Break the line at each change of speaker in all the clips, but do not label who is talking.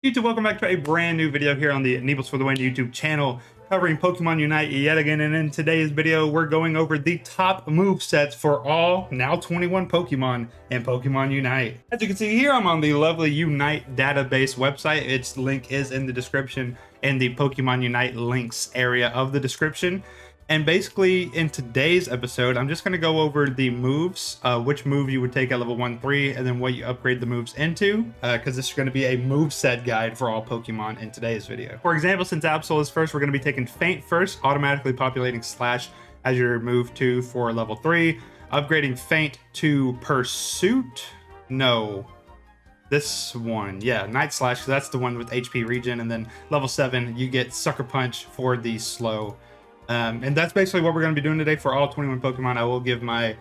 YouTube, welcome back to a brand new video here on the Neebles for the Win YouTube channel covering Pokemon Unite yet again. And in today's video, we're going over the top move sets for all now 21 Pokemon in Pokemon Unite. As you can see here, I'm on the lovely Unite database website. Its link is in the description in the Pokemon Unite links area of the description. And basically, in today's episode, I'm just going to go over the moves, which move you would take at level 1-3, and then what you upgrade the moves into, because this is going to be a move set guide for all Pokemon in today's video. For example, since Absol is first, we're going to be taking Feint first, automatically populating Slash as your move 2 for level 3, upgrading Feint to Pursuit. No. This one, yeah, Night Slash, because that's the one with HP regen, and then level 7, you get Sucker Punch for the slow. And that's basically what we're going to be doing today for all 21 Pokemon. I will give my,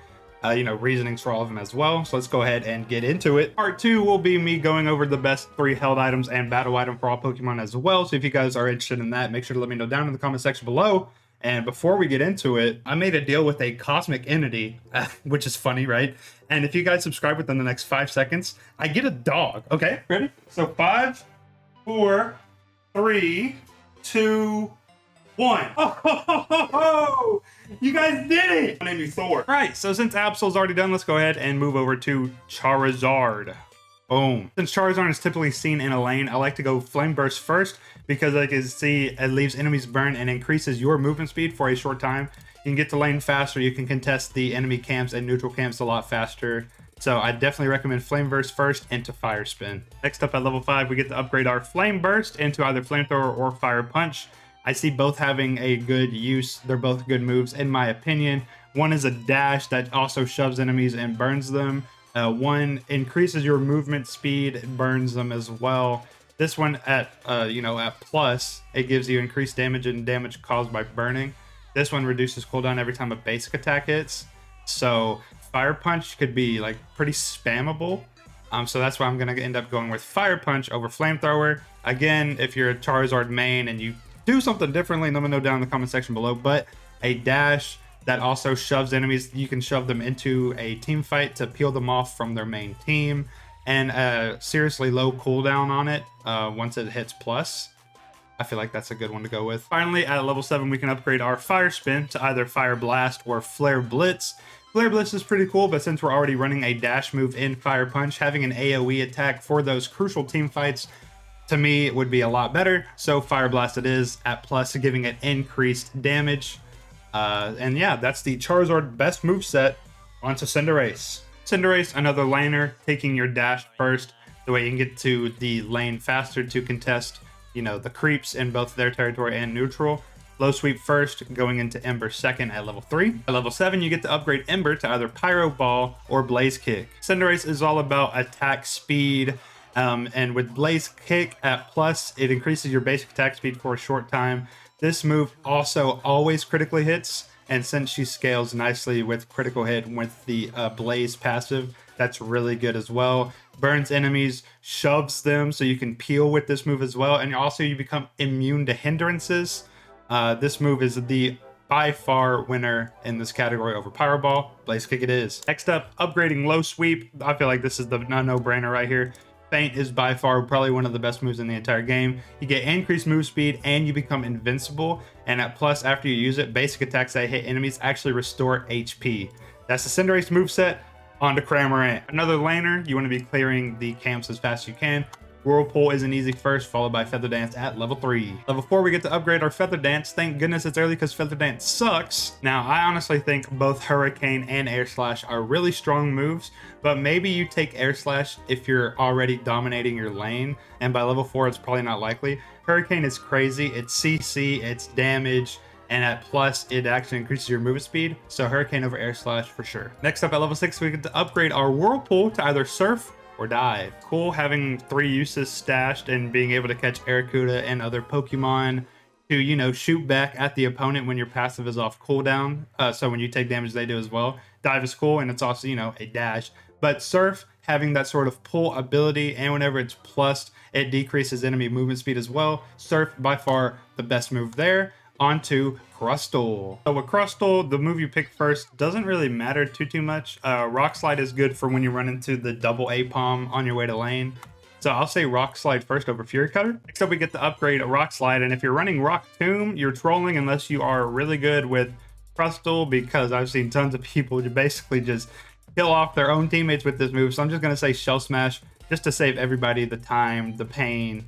reasonings for all of them as well. So let's go ahead and get into it. Part 2 will be me going over the best 3 held items and battle item for all Pokemon as well. So if you guys are interested in that, make sure to let me know down in the comment section below. And before we get into it, I made a deal with a cosmic entity, which is funny, right? And if you guys subscribe within the next 5 seconds, I get a dog. Okay, ready? So 5, 4, 3, 2, 1. Oh, you guys did it! My name is Thor. All right, so since Absol's already done, let's go ahead and move over to Charizard. Boom. Since Charizard is typically seen in a lane, I like to go Flame Burst first because I can see it leaves enemies burn and increases your movement speed for a short time. You can get to lane faster, you can contest the enemy camps and neutral camps a lot faster. So I definitely recommend Flame Burst first into Fire Spin. Next up at level 5, we get to upgrade our Flame Burst into either Flamethrower or Fire Punch. I see both having a good use. They're both good moves in my opinion. One is a dash that also shoves enemies and burns them. One increases your movement speed, burns them as well. This one at plus, it gives you increased damage and damage caused by burning. This one reduces cooldown every time a basic attack hits. So Fire Punch could be like pretty spammable. So that's why I'm gonna end up going with Fire Punch over Flamethrower. Again, if you're a Charizard main and you do something differently, let me know down in the comment section below. But a dash that also shoves enemies, you can shove them into a team fight to peel them off from their main team, and a seriously low cooldown on it once it hits plus. I feel like that's a good one to go with. Finally, at level 7, we can upgrade our Fire Spin to either Fire Blast or Flare Blitz. Flare Blitz is pretty cool, but since we're already running a dash move in Fire Punch, having an AoE attack for those crucial team fights to me it would be a lot better. So Fire Blast it is at plus, giving it increased damage. And yeah, that's the Charizard best move set. Onto Cinderace. Cinderace, another laner, taking your dash first. The way you can get to the lane faster to contest, the creeps in both their territory and neutral. Low Sweep first, going into Ember second at level 3. At level 7, you get to upgrade Ember to either Pyro Ball or Blaze Kick. Cinderace is all about attack speed. And with Blaze Kick at plus, it increases your basic attack speed for a short time. This move also always critically hits, and since she scales nicely with critical hit with the Blaze passive, that's really good as well. Burns enemies, shoves them, so you can peel with this move as well, and also you become immune to hindrances. This move is the by far winner in this category over Pyro Ball. Blaze Kick it is. Next up, upgrading Low Sweep. I feel like this is the no-brainer right here. Feint is by far probably one of the best moves in the entire game. You get increased move speed and you become invincible. And at plus, after you use it, basic attacks that hit enemies actually restore HP. That's the Cinderace moveset. On to Cramorant. Another laner, you want to be clearing the camps as fast as you can. Whirlpool is an easy first, followed by Feather Dance at level 3. Level 4, we get to upgrade our Feather Dance. Thank goodness it's early because Feather Dance sucks. Now, I honestly think both Hurricane and Air Slash are really strong moves, but maybe you take Air Slash if you're already dominating your lane, and by level 4, it's probably not likely. Hurricane is crazy. It's CC, it's damage, and at plus, it actually increases your movement speed, so Hurricane over Air Slash for sure. Next up at level 6, we get to upgrade our Whirlpool to either Surf or Dive. Cool having 3 uses stashed and being able to catch Arrokuda and other Pokemon to, shoot back at the opponent when your passive is off cooldown. So when you take damage, they do as well. Dive is cool, and it's also, a dash. But Surf, having that sort of pull ability, and whenever it's plus, it decreases enemy movement speed as well. Surf, by far, the best move there. Onto Crustle. So with Crustle, the move you pick first doesn't really matter too much. Rock Slide is good for when you run into the double A-Palm on your way to lane. So I'll say Rock Slide first over Fury Cutter. Next up, we get to upgrade a Rock Slide. And if you're running Rock Tomb, you're trolling unless you are really good with Crustle, because I've seen tons of people who basically just kill off their own teammates with this move. So I'm just going to say Shell Smash just to save everybody the time, the pain.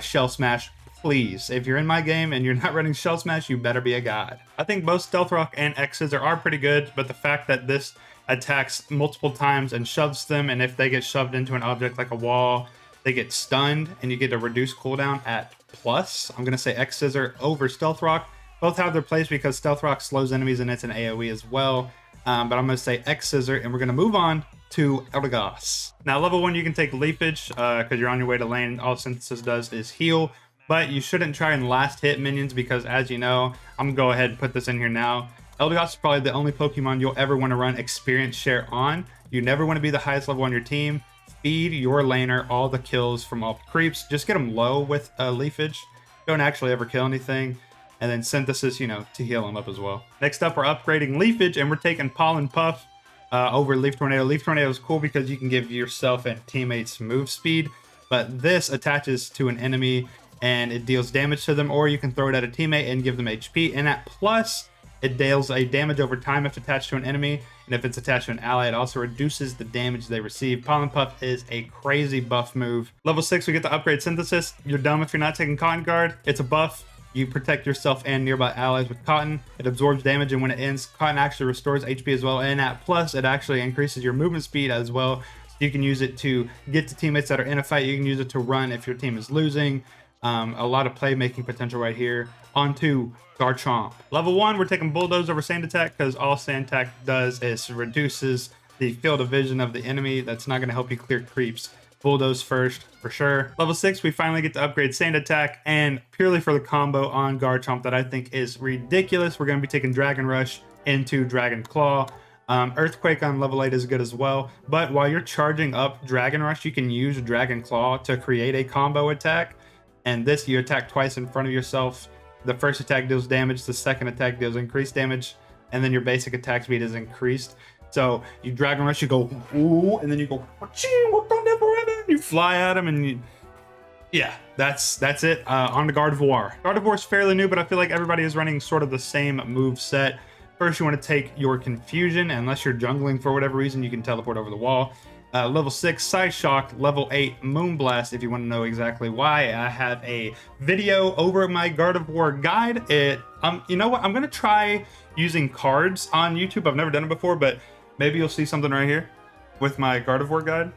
Shell Smash, please. If you're in my game and you're not running Shell Smash, you better be a god. I think both Stealth Rock and X Scissor are pretty good, but the fact that this attacks multiple times and shoves them, and if they get shoved into an object like a wall, they get stunned and you get a reduced cooldown at plus. I'm going to say X Scissor over Stealth Rock. Both have their place because Stealth Rock slows enemies and it's an AoE as well. But I'm going to say X Scissor, and we're going to move on to Eldegoss. Now, level 1, you can take Leafage because you're on your way to lane. All Synthesis does is heal, but you shouldn't try and last hit minions because, as you know, I'm going to go ahead and put this in here now. Eldegoss is probably the only Pokemon you'll ever want to run experience share on. You never want to be the highest level on your team. Feed your laner all the kills from all the creeps. Just get them low with Leafage. Don't actually ever kill anything. And then Synthesis, you know, to heal them up as well. Next up, we're upgrading Leafage, and we're taking Pollen Puff over Leaf Tornado. Leaf Tornado is cool because you can give yourself and teammates move speed, but this attaches to an enemy and it deals damage to them, or you can throw it at a teammate and give them HP. And at plus, it deals a damage over time if attached to an enemy, and if it's attached to an ally, it also reduces the damage they receive. Pollen Puff is a crazy buff move. Level 6, we get to upgrade Synthesis. You're dumb if you're not taking Cotton Guard. It's a buff. You protect yourself and nearby allies with Cotton. It absorbs damage, and when it ends, Cotton actually restores HP as well. And at plus, it actually increases your movement speed as well. So you can use it to get to teammates that are in a fight. You can use it to run if your team is losing. A lot of playmaking potential right here. On to Garchomp. Level 1, we're taking Bulldoze over Sand Attack because all Sand Attack does is reduces the field of vision of the enemy. That's not going to help you clear creeps. Bulldoze first for sure. Level 6, we finally get to upgrade Sand Attack, and purely for the combo on Garchomp that I think is ridiculous, we're going to be taking Dragon Rush into Dragon Claw. Earthquake on level 8 is good as well, but while you're charging up Dragon Rush, you can use Dragon Claw to create a combo attack, and this you attack twice in front of yourself. The first attack deals damage, the second attack deals increased damage, and then your basic attack speed is increased. So you Dragon Rush, you go ooh, and then you go you fly at him, and yeah, that's it. On to Gardevoir. Gardevoir is fairly new, but I feel like everybody is running sort of the same move set. First, you want to take your Confusion. Unless you're jungling for whatever reason, you can teleport over the wall. Level 6, Side Shock. Level 8, Moonblast, if you want to know exactly why. I have a video over my Gardevoir guide. You know what? I'm going to try using cards on YouTube. I've never done it before, but maybe you'll see something right here with my Gardevoir guide.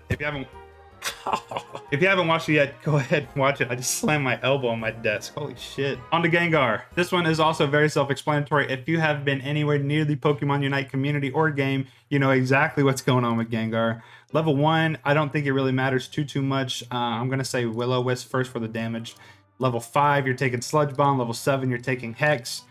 If you haven't watched it yet, go ahead and watch it. I just slammed my elbow on my desk. Holy shit. On to Gengar. This one is also very self-explanatory. If you have been anywhere near the Pokemon Unite community or game, you know exactly what's going on with Gengar. Level 1, I don't think it really matters too much. I'm going to say Will-O-Wisp first for the damage. Level 5, you're taking Sludge Bomb. Level 7, you're taking Hex.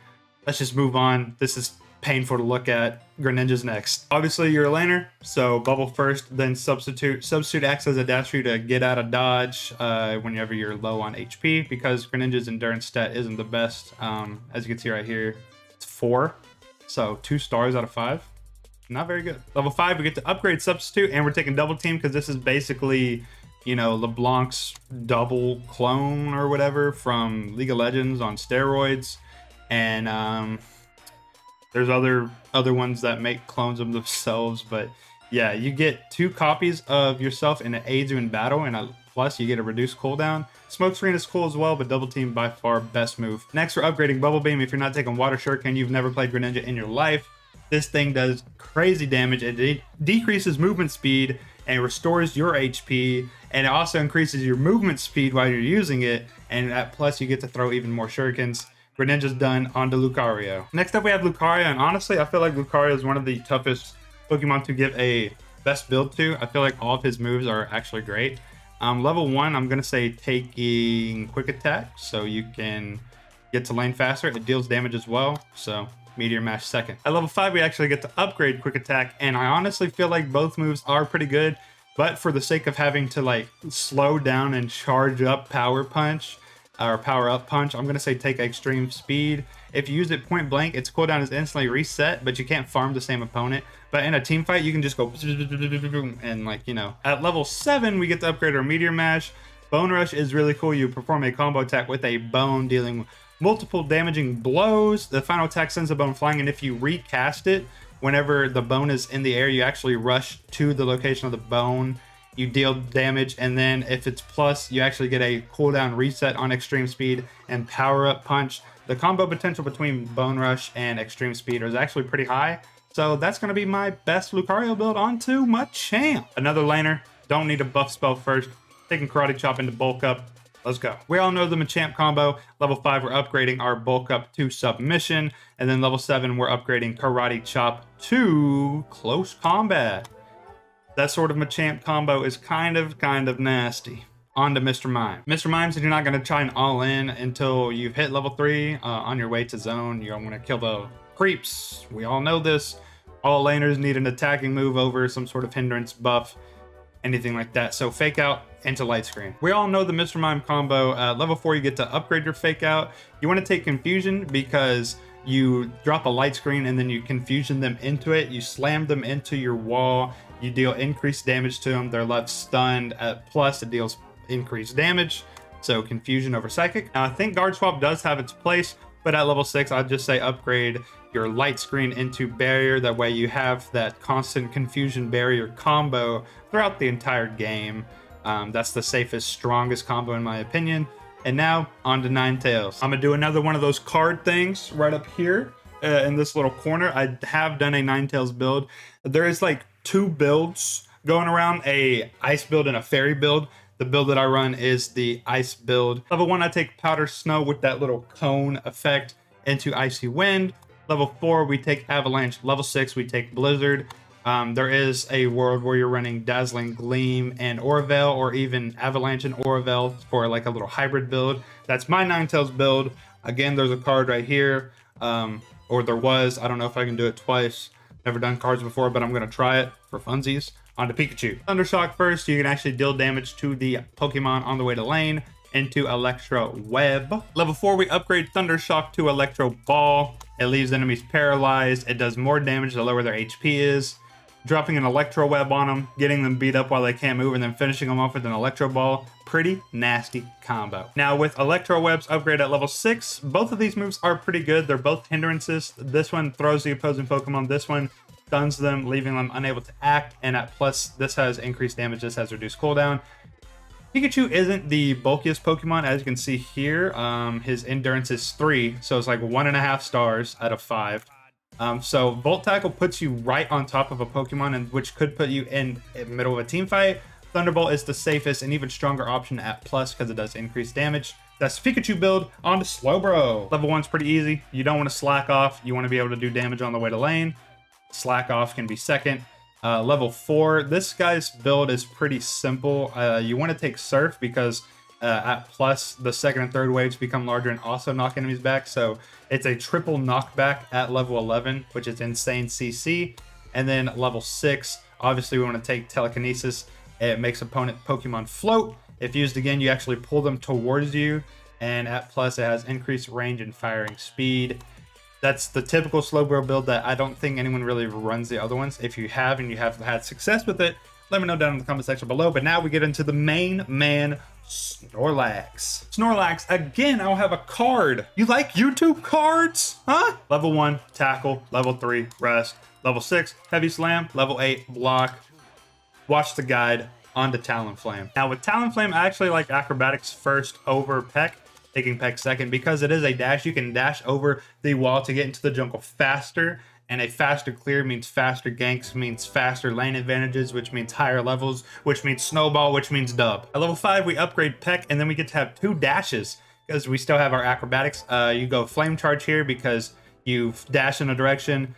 Let's just move on. This is painful to look at. Greninja's next. Obviously, you're a laner, so Bubble first, then Substitute. Substitute acts as a dash for you to get out of dodge whenever you're low on HP, because Greninja's endurance stat isn't the best. As you can see right here, it's 4, so 2 stars out of 5. Not very good. Level 5, we get to upgrade Substitute, and we're taking Double Team because this is basically, you know, LeBlanc's double clone or whatever from League of Legends on steroids. And there's other ones that make clones of themselves, but yeah, you get 2 copies of yourself and it aids you in battle, and plus you get a reduced cooldown. Smoke Screen is cool as well, but Double Team by far best move. Next, we're upgrading Bubble Beam. If you're not taking Water Shuriken, you've never played Greninja in your life. This thing does crazy damage. It decreases movement speed and restores your HP, and it also increases your movement speed while you're using it, and at plus you get to throw even more shurikens. Greninja's done. On to Lucario. Next up, we have Lucario, and honestly, I feel like Lucario is one of the toughest Pokemon to give a best build to. I feel like all of his moves are actually great. Level 1, I'm going to say taking Quick Attack, so you can get to lane faster. It deals damage as well, so Meteor Mash second. At level 5, we actually get to upgrade Quick Attack, and I honestly feel like both moves are pretty good, but for the sake of having to like slow down and charge up Power Punch, or power up punch, I'm gonna say take extreme speed. If you use it point blank, its cooldown is instantly reset, but you can't farm the same opponent. But in a team fight, you can just go and, like, you know. At level 7, we get to upgrade our Meteor Mash. Bone Rush is really cool. You perform a combo attack with a bone, dealing multiple damaging blows. The final attack sends a bone flying, and if you recast it, whenever the bone is in the air, you actually rush to the location of the bone. You deal damage, and then if it's plus, you actually get a cooldown reset on extreme speed and power up punch. The combo potential between Bone Rush and extreme speed is actually pretty high. So that's going to be my best Lucario build onto Machamp. Another laner. Don't need a buff spell first. Taking Karate Chop into bulk up. Let's go. We all know the Machamp combo. Level 5, we're upgrading our bulk up to submission. And then level 7, we're upgrading Karate Chop to close combat. That sort of Machamp combo is kind of nasty. On to Mr. Mime. Mr. Mime said you're not going to try and all in until you've hit level 3. On your way to zone, you're going to kill the creeps. We all know this. All laners need an attacking move over some sort of hindrance buff, anything like that. So fake out into light screen. We all know the Mr. Mime combo. Level 4, you get to upgrade your fake out. You want to take confusion because you drop a light screen and then you confusion them into it. You slam them into your wall. You deal increased damage to them. They're left stunned. Plus, it deals increased damage. So confusion over psychic. Now, I think guard swap does have its place, but at level 6, I'd just say upgrade your light screen into barrier. That way you have that constant confusion barrier combo throughout the entire game. That's the safest, strongest combo in my opinion. And now on to Ninetales. I'm gonna do another one of those card things right up here in this little corner. I have done a Ninetales build. There is like 2 builds going around, a ice build and a fairy build. The build that I run is the ice build. Level 1, I take Powder Snow with that little cone effect into Icy Wind. Level 4, we take Avalanche. Level 6, we take Blizzard. There is a world where you're running Dazzling Gleam and Auravel, or even Avalanche and Auravel for like a little hybrid build. That's my Ninetales build. Again, there's a card right here, or there was. I don't know if I can do it twice. Never done cards before, but I'm going to try it for funsies. On to Pikachu. Thundershock first. You can actually deal damage to the Pokemon on the way to lane into Electro Web. Level 4, we upgrade Thundershock to Electro Ball. It leaves enemies paralyzed. It does more damage the lower their HP is. Dropping an Electro Web on them, getting them beat up while they can't move, and then finishing them off with an Electro Ball. Pretty nasty combo. Now with Electro Web's upgrade at level 6, both of these moves are pretty good. They're both hindrances. This one throws the opposing Pokemon. This one stuns them, leaving them unable to act. And at plus, this has increased damage. This has reduced cooldown. Pikachu isn't the bulkiest Pokemon, as you can see here. His endurance is 3, so it's like 1.5 stars out of 5. So Volt Tackle puts you right on top of a Pokemon, and which could put you in the middle of a team fight. Thunderbolt is the safest and even stronger option at plus because it does increase damage. That's Pikachu build. On to Slowbro. Level 1's pretty easy. You don't want to slack off. You want to be able to do damage on the way to lane. Slack off can be second. Level 4, this guy's build is pretty simple. You want to take Surf because at plus, the second and third waves become larger and also knock enemies back. So it's a triple knockback at level 11, which is insane CC. And then level 6, obviously we want to take Telekinesis. It makes opponent Pokemon float. If used again, you actually pull them towards you. And at plus, it has increased range and firing speed. That's the typical Slowbro build that I don't think anyone really runs the other ones. If you have and you have had success with it, let me know down in the comment section below. But now we get into the main man, Snorlax. Snorlax, again, I'll have a card. You like YouTube cards? Huh? Level 1, tackle. Level 3, rest. Level 6, heavy slam. Level 8, block. Watch the guide. On to Talonflame. Now with Talonflame, I actually like acrobatics first over Peck. Taking Peck second because it is a dash. You can dash over the wall to get into the jungle faster, and a faster clear means faster ganks, means faster lane advantages, which means higher levels, which means snowball, which means dub. At level 5, we upgrade Peck, and then we get to have 2 dashes because we still have our acrobatics. You go Flame Charge here because you dash in a direction,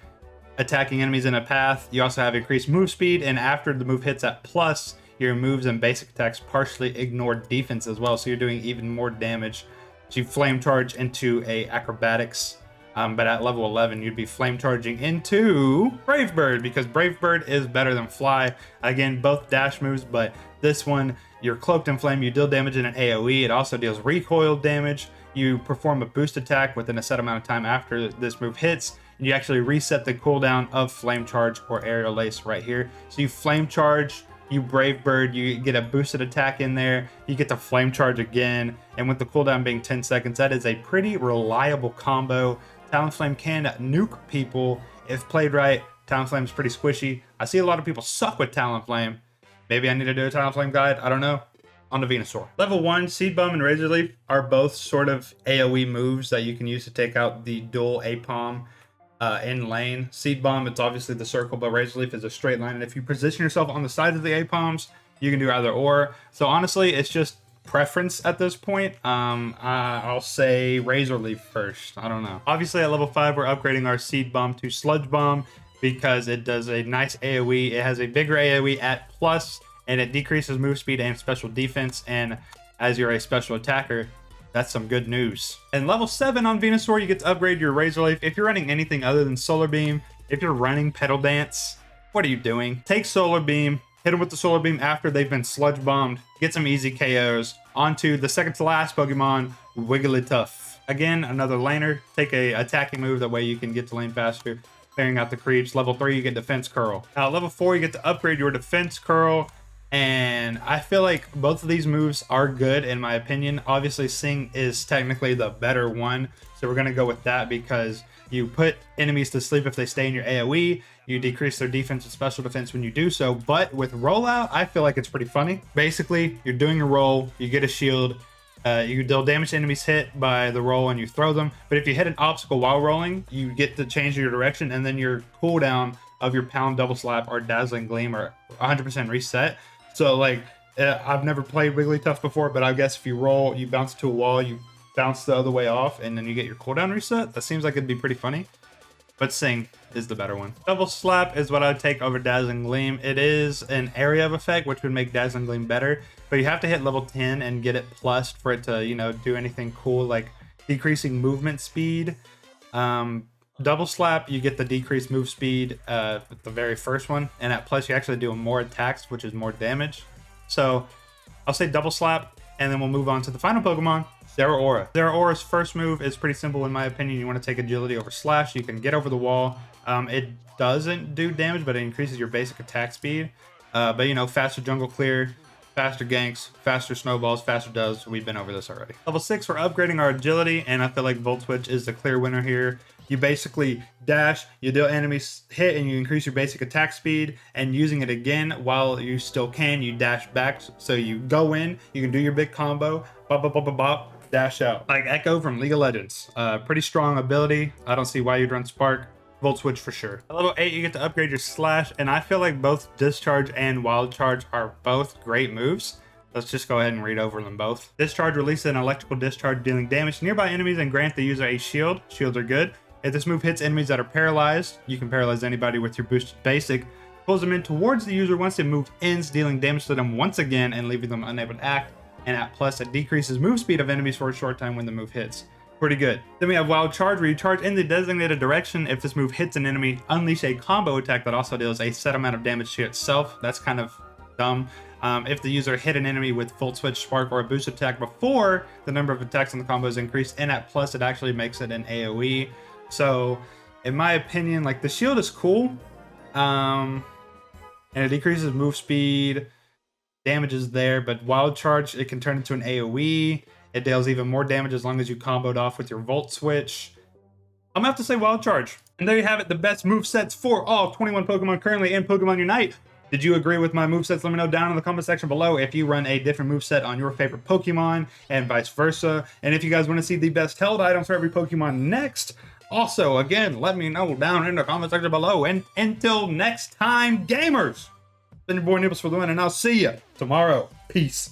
attacking enemies in a path. You also have increased move speed, and after the move hits at plus, your moves and basic attacks partially ignore defense as well, so you're doing even more damage. So you Flame Charge into a acrobatics But at level 11, you'd be flame charging into Brave Bird, because Brave Bird is better than Fly. Again, both dash moves, but this one, you're cloaked in flame, you deal damage in an AoE. It also deals recoil damage. You perform a boost attack within a set amount of time after this move hits, and you actually reset the cooldown of Flame Charge or Aerial Ace right here. So you Flame Charge, you Brave Bird, you get a boosted attack in there, you get to Flame Charge again, and with the cooldown being 10 seconds, that is a pretty reliable combo. Talonflame can nuke people if played right. Talonflame is pretty squishy. I see a lot of people suck with Talonflame. Maybe I need to do a Talonflame guide, I don't know. On the Venusaur. Level 1, Seed Bomb and Razor Leaf are both sort of AoE moves that you can use to take out the dual Apom in lane. Seed Bomb, it's obviously the circle, but Razor Leaf is a straight line, and if you position yourself on the sides of the Apoms, you can do either or. So honestly, it's just preference at this point. I'll say Razor Leaf first. I don't know. Obviously at level 5, we're upgrading our Seed Bomb to Sludge Bomb because it does a nice AoE. It has a bigger AoE at plus, and it decreases move speed and special defense. And as you're a special attacker, that's some good news. And level 7 on Venusaur, you get to upgrade your Razor Leaf. If you're running anything other than Solar Beam, if you're running Petal Dance, what are you doing? Take Solar Beam, hit them with the Solar Beam after they've been Sludge Bombed, get some easy KOs. Onto the second to last Pokemon, Wigglytuff. Again, another laner. Take a attacking move, that way you can get to lane faster, clearing out the creeps. Level 3, you get Defense Curl. Level 4, you get to upgrade your Defense Curl. And I feel like both of these moves are good in my opinion. Obviously, Sing is technically the better one, so we're going to go with that because you put enemies to sleep if they stay in your AoE. You decrease their defense and special defense when you do so. But with rollout, I feel like it's pretty funny. Basically, you're doing a roll, you get a shield, you deal damage to enemies hit by the roll and you throw them. But if you hit an obstacle while rolling, you get to change your direction, and then your cooldown of your Pound, Double Slap, or Dazzling Gleam are 100% reset. So like, I've never played Wigglytuff before, but I guess if you roll, you bounce to a wall, you bounce the other way off, and then you get your cooldown reset. That seems like it'd be pretty funny. But Sing is the better one. Double Slap is what I'd take over Dazzling Gleam. It is an area of effect, which would make Dazzling Gleam better, but you have to hit level 10 and get it plussed for it to, you know, do anything cool like decreasing movement speed. Double Slap, you get the decreased move speed with the very first one, and at plus you actually do more attacks, which is more damage. So I'll say Double Slap, and then we'll move on to the final Pokemon, Zeraora. Zeraora's first move is pretty simple in my opinion. You want to take Agility over Slash. You can get over the wall. It doesn't do damage, but it increases your basic attack speed. But you know, faster jungle clear, faster ganks, faster snowballs, faster does. We've been over this already. Level 6, we're upgrading our Agility, and I feel like Volt Switch is the clear winner here. You basically dash, you deal enemies hit, and you increase your basic attack speed, and using it again while you still can, you dash back. So you go in, you can do your big combo, bop, bop, bop, bop, bop, dash out. Like Echo from League of Legends. Pretty strong ability. I don't see why you'd run Spark. Volt Switch for sure. At level 8, you get to upgrade your Slash, and I feel like both Discharge and Wild Charge are both great moves. Let's just go ahead and read over them both. Discharge releases an electrical discharge dealing damage to nearby enemies and grant the user a shield. Shields are good. If this move hits enemies that are paralyzed, you can paralyze anybody with your boosted basic. Pulls them in towards the user once the move ends, dealing damage to them once again and leaving them unable to act. And at plus, it decreases move speed of enemies for a short time when the move hits. Pretty good. Then we have Wild Charge, where you charge in the designated direction. If this move hits an enemy, unleash a combo attack that also deals a set amount of damage to itself. That's kind of dumb. If the user hit an enemy with Volt Switch, Spark, or a boost attack before the number of attacks on the combo is increased, and at plus, it actually makes it an AoE. So, in my opinion, like, the shield is cool, and it decreases move speed, damage is there, but Wild Charge, it can turn into an AoE. It deals even more damage as long as you comboed off with your Volt Switch. I'm gonna have to say Wild Charge. And there you have it, the best movesets for all 21 Pokemon currently in Pokemon Unite. Did you agree with my movesets? Let me know down in the comment section below if you run a different moveset on your favorite Pokemon and vice versa. And if you guys want to see the best held items for every Pokemon next, also, again, let me know down in the comment section below. And until next time, gamers, it's been your boy Nibbles for the win, and I'll see you tomorrow. Peace.